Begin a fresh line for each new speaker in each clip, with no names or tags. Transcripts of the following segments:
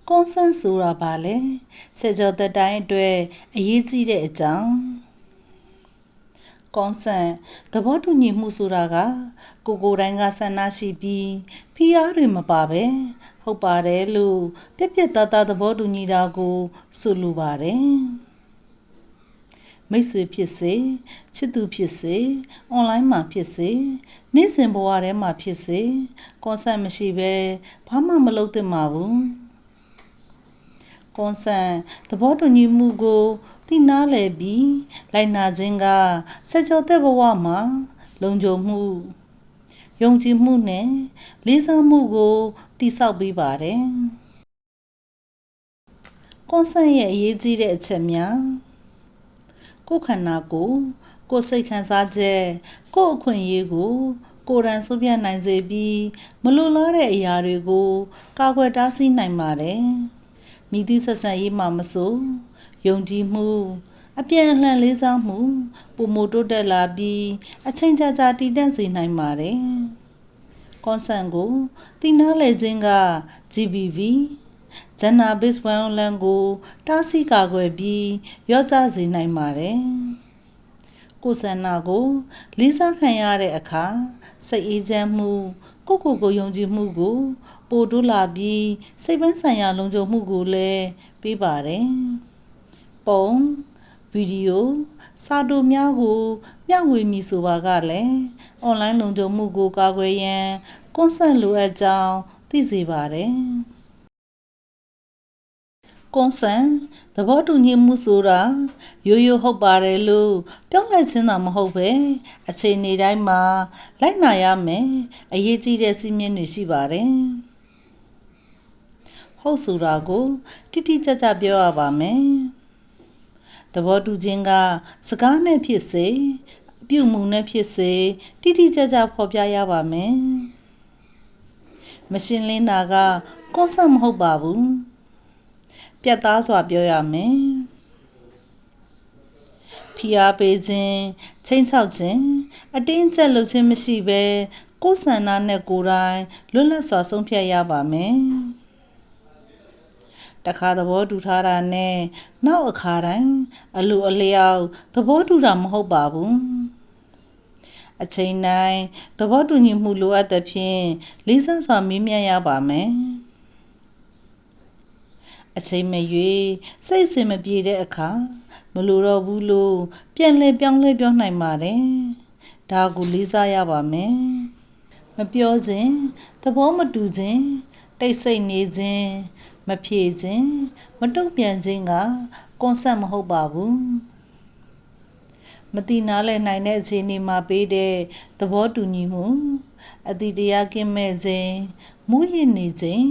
ကွန်ဆန့်ဆိုတာပါလေဆယ်ကျော်သက်တိုင်းအတွက်အရေးကြီးတဲ့အကြောင်းကွန်ဆန့်သဘောတူညီမှုဆိုတာကကိုယ်တိုင်းကဆန္ဒရှိပြီးဖိအားတွေမပါပဲဟုတ်ပါတယ်လို့ပြက်ပြက်သားသားသဘောတူညီတာကိုဆိုလိုပါတယ်မိတ်ဆွေဖြစ်စေချစ်သူဖြစ်စေအွန်လိုင်းမှာဖြစ်စေနေ့စဉ်ဘဝထဲမှာဖြစ်စေကွန်ဆန့်မရှိပဲဘာမှမလုပ်သင့်ပါဘူးကွန်ဆန့်သဘောတူညီမှုကိုသိနာလည်ပြီးလိုက်နာခြင်းကစကြဝဠာဘဝမှာလုံခြုံမှုယုံကြည်မှုနဲ့လေးစားမှုကိုတည်ဆောက်ပေးပါတယ်ကွန်ဆန့်ရဲ့အရေးကြီးတဲ့အချက်များကိုယ်ခန္ဓာကိုယ်စိတ်ခံစားချက်ကိုယ်အခွင့်အရေးကိုကိုယ်တိုင်ဆုံးဖြတ်နိုင်စေပြီးမလိုလားတဲ့အရာတွေကိုကာကွယ်တားဆီးနိုင်ပါတယ်မိသည့်ဆက်ဆံရေးမှာမဆိုယုံကြည်မှုအပြန်အလှန်လေးစားမှုပုံမတိုးတက်လာပြီးအချိန်ကြာကြာတည်တံ့စေနိုင်ပါတယ်ကွန်ဆန့်ကိုတည်နာလဲခြင်းက GBV Gender Based Violence ကိုတားဆီးကာကွယ်ပြီးရော့ကျစေနိုင်ပါတယ်ကိုယ်ဆန္ဒကိုလေးစားခံရတဲ့အခါစိတ်အေးချမ်းမှုကိုယုံကြည်မှုကိုပိုတိုးလာပြီးစိတ်ပိုင်းဆိုင်ရာလုံခြုံမှုကိုလည်းပေးပါတယ်ပုံဗီဒီယိုစာတိုများကိုမျှဝေမည်ဆိုပါကလည်းအွန်လိုင်းလုံခြုံမှုကိုကာကွယ်ရန်ကွန်ဆန့်လိုအပ်ကြောင်းသိစေပါတယ်ကွန်ဆန့်သဘောတူညီမှုဆိုတာရိုးရိုးဟုတ်ပါတယ်လို့ပြောလိုက်ခြင်းသာမဟုတ်ပဲအချိန်နေတိုင်းမှာလိုက်နာရမယ်အရေးကြီးတဲ့စည်းမျဉ်းတွေရှိပါတယ်ဟုတ်ဆိုတာကိုတိတိကျကျပြောရပါမယ်သဘောတူခြင်းကစကားနဲ့ဖြစ်စေအပြုအမူနဲ့ဖြစ်စေတိတိကျကျဖော်ပြရပါမယ်မရှင်းလင်းတာကကွန်ဆန့်မဟုတ်ပါဘူးပြတ်သားစွာပြောရမယ်ဖိအားပေးခြင်းချိန်ချောက်ခြင်းအတင်းအကျပ်လုပ်ခြင်းမရှိဘဲကိုယ်ဆန္ဒနဲ့ကိုယ်တိုင်လွတ်လပ်စွာဆုံးဖြတ်ရပါမယ်တခါသဘောတူထားတာနဲ့နောက်အခါတိုင်းအလိုအလျောက်သဘောတူတာမဟုတ်ပါဘူးအချိန်တိုင်းသဘောတူညီမှုလိုအပ်သဖြင့်လေးစားစွာမေးမြန်းရပါမယ်အချိန်မရွေးစိတ်အစဉ်မပြေတဲ့အခါမလိုတော့ဘူးလို့ပြန်လဲပြောင်းလဲပြောနိုင်ပါတယ်ဒါကိုလေးစားရပါမယ်မပြောခြင်းသဘောမတူခြင်းတိတ်ဆိတ်နေခြင်းမဖြေခြင်းမတုံ့ပြန်ခြင်းကကွန်ဆန့်မဟုတ်ပါဘူးမတိနားလည်နိုင်တဲ့အခြေအနေမှာပေးတဲ့သဘောတူညီမှုအတိတရားကင်းမဲ့ခြင်းမူးယစ်နေခြင်း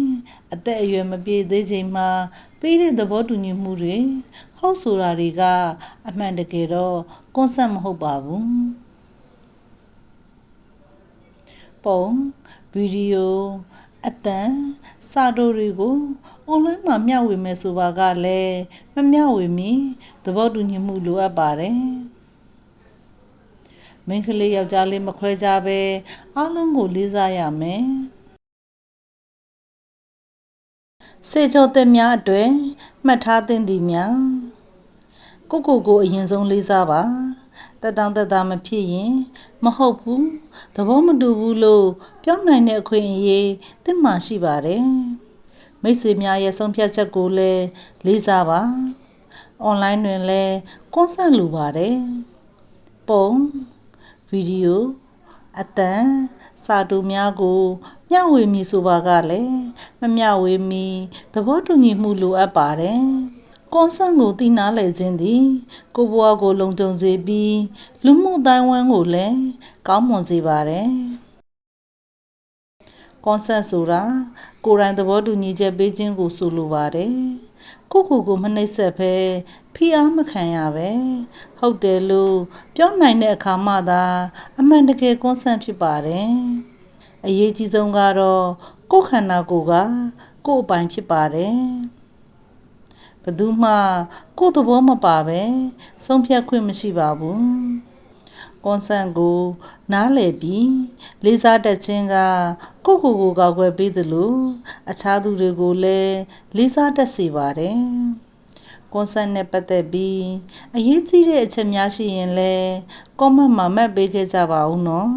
အသက်အရွယ်မပြည့်သေးချိန်မှာပေးတဲ့သဘောတူညီမှုတွေဟုတ်ဆိုတာတွေကအမှန်တကယ်တော့ကွန်ဆန့်မဟုတ်ပါဘူးပုံဗီဒီယိုအသံစာတိုတွေကိုအွန်လိုင်းမှာမျှဝေမယ်ဆိုပါကလည်းမမျှဝေမီသဘောတူညီမှုလိုအပ်ပါတယ်မိန်းကလေးယောက်ျားလေးမခွဲခြားပဲအားလုံးကိုလေးစားရမယ်စေကျော်သက်များအတွက်မှတ်ထားသင့်သည်များကိုအရင်ဆုံးလေးစားပါတက်တောင့်တက်တာမဖြစ်ရင်မဟုတ်ဘူးသဘောမတူဘူးလို့ပြောနိုင်တဲ့အခွင့်အရေးသင်မှရှိပါတယ်မိတ်ဆွေများရဲ့ဆုံးဖြတ်ချက်ကိုလည်းလေးစားပါအွန်လိုင်းတွင်လည်းကွန်ဆန့်လိုပါတယ်ပုံဗီဒီယိုအသံစာတိုများကိုမျှဝေမည်ဆိုပါကလည်းမမျှဝေမီသဘောတူညီမှုလိုအပ်ပါတယ်ကွန်ဆန့်ကိုသိနာလည်ခြင်းသည်ကိုယ်ဘဝကိုလုံခြုံစေပြီးလူမှုအသိုင်းအဝိုင်းကိုလည်းကောင်းမွန်စေပါတယ်ကွန်ဆန့်ဆိုတာကိုယ်တိုင်သဘောတူညီချက်ပေးခြင်းကိုဆိုလိုပါတယ်ကိုမနှိပ်စက်ပဲဖိအားမခံရပဲဟုတ်တယ်လို့ပြောနိုင်တဲ့အခါမှသာအမှန်တကယ်ကွန်ဆန့်ဖြစ်ပါတယ်အရေးကြီးဆုံးကတော့ကိုယ်ခန္ဓာကိုယ်ကကိုယ်အပိုင်ဖြစ်ပါတယ်ဘယ်သူမှကိုယ်သဘောမပါပဲဆုံးဖြတ်ခွင့်မရှိပါဘူး ကွန်ဆန့်ကိုနားလည်ပြီးလေးစားတတ်ခြင်းကကိုယ့်ကိုယ်ကိုကောက်ွယ်ပေးသလိုအခြားသူတွေကိုလည်းလေးစားတတ်စေပါတယ်ကွန်ဆန့်နဲ့ပတ်သက်ပြီးအရေးကြီးတဲ့အချက်များရှိရင်လည်း comment မှာမှတ်ပေးခဲ့ကြပါဦးနော်